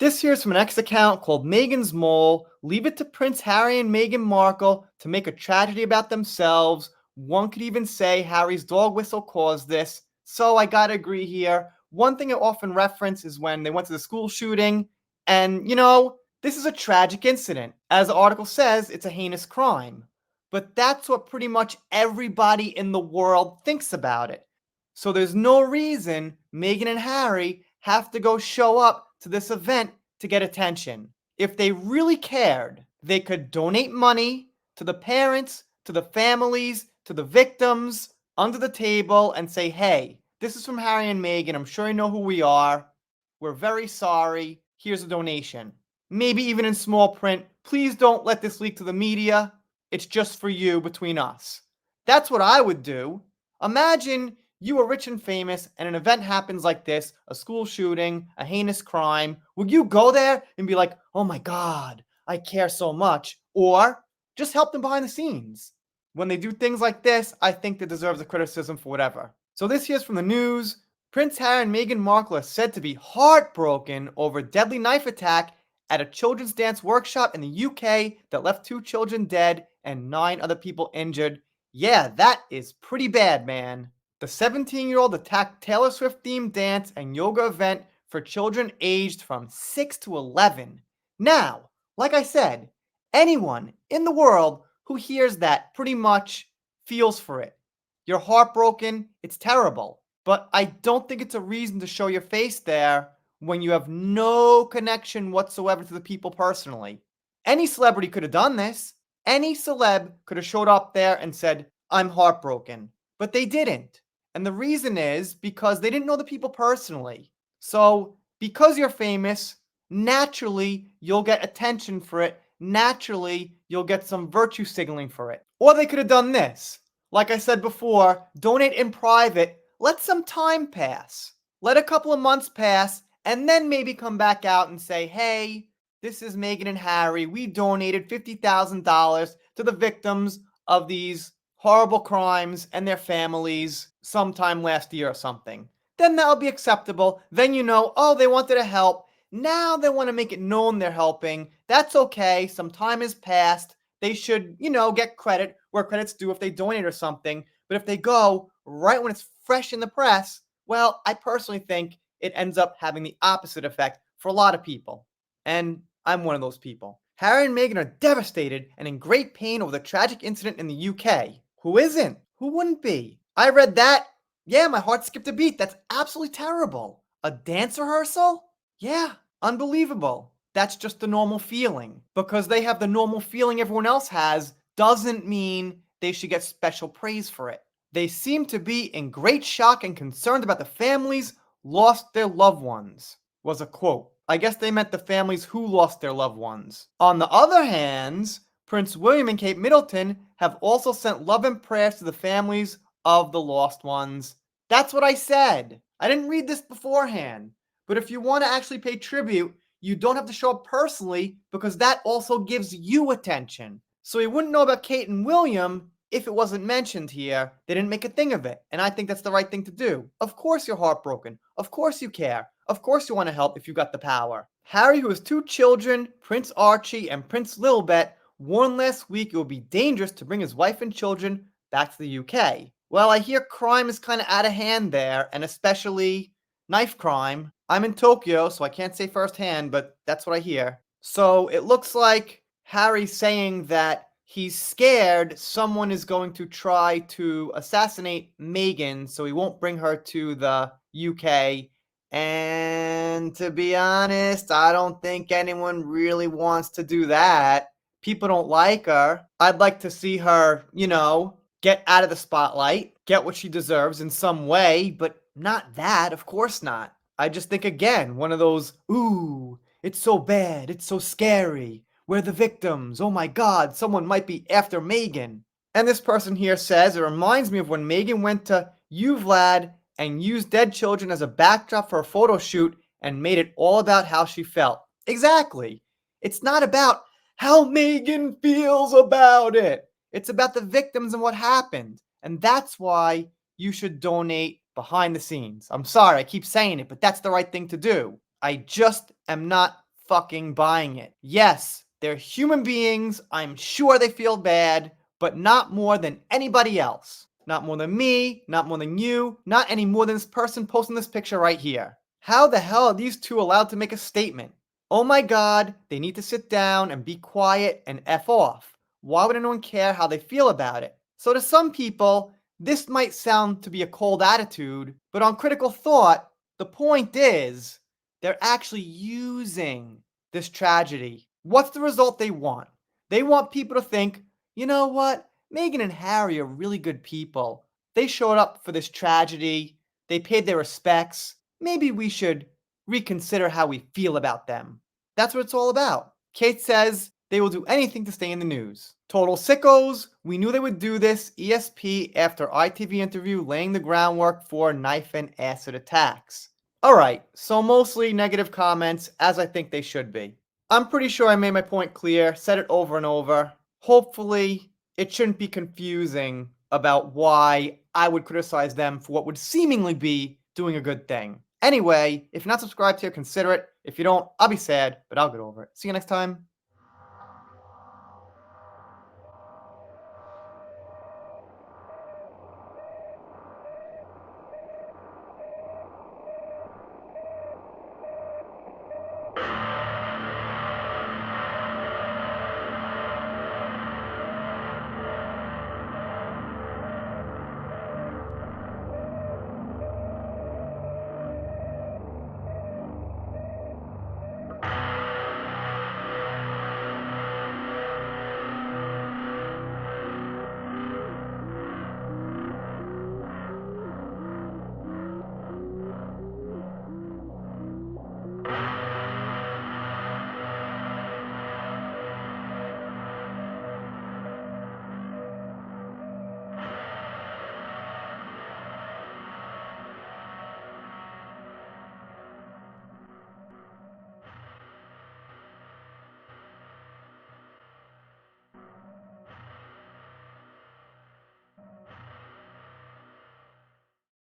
This here's from an X account called Meghan's Mole. Leave it to Prince Harry and Meghan Markle to make a tragedy about themselves. One could even say Harry's dog whistle caused this. So I gotta agree here. One thing I often reference is when they went to the school shooting. And, this is a tragic incident. As the article says, it's a heinous crime. But that's what pretty much everybody in the world thinks about it. So there's no reason Meghan and Harry have to go show up to this event to get attention. If they really cared, they could donate money to the parents, to the families, to the victims under the table and say, hey, this is from Harry and Meghan. I'm sure you know who we are. We're very sorry. Here's a donation. Maybe even in small print. Please don't let this leak to the media. It's just for you between us. That's what I would do. Imagine you are rich and famous and an event happens like this, a school shooting, a heinous crime. Would you go there and be like, oh my God, I care so much? Or just help them behind the scenes? When they do things like this, I think they deserve the criticism for whatever. So this here's from the news. Prince Harry and Meghan Markle are said to be heartbroken over a deadly knife attack at a children's dance workshop in the UK that left 2 children dead and 9 other people injured. Yeah, that is pretty bad, man. The 17-year-old attacked Taylor Swift-themed dance and yoga event for children aged from 6 to 11. Now, like I said, anyone in the world who hears that pretty much feels for it. You're heartbroken, it's terrible. But I don't think it's a reason to show your face there when you have no connection whatsoever to the people personally. Any celebrity could have done this. Any celeb could have showed up there and said, I'm heartbroken. But they didn't. And the reason is because they didn't know the people personally. So, because you're famous, naturally you'll get attention for it. Naturally, you'll get some virtue signaling for it. Or they could have done this. Like I said before, donate in private. Let some time pass. Let a couple of months pass, and then maybe come back out and say, hey, this is Meghan and Harry. We donated $50,000 to the victims of these horrible crimes and their families sometime last year or something. Then that'll be acceptable. Then oh, they wanted to help. Now they want to make it known they're helping. That's okay. Some time has passed. They should, get credit where credit's due if they donate or something. But if they go right when it's fresh in the press, well, I personally think it ends up having the opposite effect for a lot of people. And I'm one of those people. Harry and Meghan are devastated and in great pain over the tragic incident in the UK. Who isn't? Who wouldn't be? I read that. Yeah, my heart skipped a beat. That's absolutely terrible. A dance rehearsal? Yeah, unbelievable. That's just the normal feeling. Because they have the normal feeling everyone else has doesn't mean they should get special praise for it. They seem to be in great shock and concerned about the families lost their loved ones, was a quote. I guess they meant the families who lost their loved ones. On the other hand, Prince William and Kate Middleton have also sent love and prayers to the families of the lost ones. That's what I said. I didn't read this beforehand. But if you want to actually pay tribute, you don't have to show up personally because that also gives you attention. So you wouldn't know about Kate and William if it wasn't mentioned here. They didn't make a thing of it. And I think that's the right thing to do. Of course you're heartbroken. Of course you care. Of course you want to help if you got the power. Harry, who has 2 children, Prince Archie and Prince Lilibet, warned last week it would be dangerous to bring his wife and children back to the UK. Well, I hear crime is kind of out of hand there, and especially knife crime. I'm in Tokyo, so I can't say firsthand, but that's what I hear. So it looks like Harry's saying that he's scared someone is going to try to assassinate Meghan, so he won't bring her to the UK. And to be honest, I don't think anyone really wants to do that. People don't like her. I'd like to see her, get out of the spotlight, get what she deserves in some way, but not that, of course not. I just think, again, one of those, ooh, it's so bad, it's so scary. We're the victims. Oh my God, someone might be after Meghan. And this person here says, it reminds me of when Meghan went to you, Vlad, and used dead children as a backdrop for a photo shoot and made it all about how she felt. Exactly. It's not about how Meghan feels about it. It's about the victims and what happened. And that's why you should donate behind the scenes. I'm sorry, I keep saying it, but that's the right thing to do. I just am not fucking buying it. Yes, they're human beings. I'm sure they feel bad, but not more than anybody else. Not more than me, not more than you, not any more than this person posting this picture right here. How the hell are these two allowed to make a statement? Oh my god, they need to sit down and be quiet and F off. Why would anyone care how they feel about it? So to some people, this might sound to be a cold attitude, but on critical thought, the point is they're actually using this tragedy. What's the result they want? They want people to think, you know what? Meghan and Harry are really good people. They showed up for this tragedy. They paid their respects. Maybe we should reconsider how we feel about them. That's what it's all about. Kate says they will do anything to stay in the news. Total sickos. We knew they would do this. ESP after ITV interview laying the groundwork for knife and acid attacks. Alright, so mostly negative comments, as I think they should be. I'm pretty sure I made my point clear, said it over and over. Hopefully, it shouldn't be confusing about why I would criticize them for what would seemingly be doing a good thing. Anyway, if you're not subscribed here, consider it. If you don't, I'll be sad, but I'll get over it. See you next time.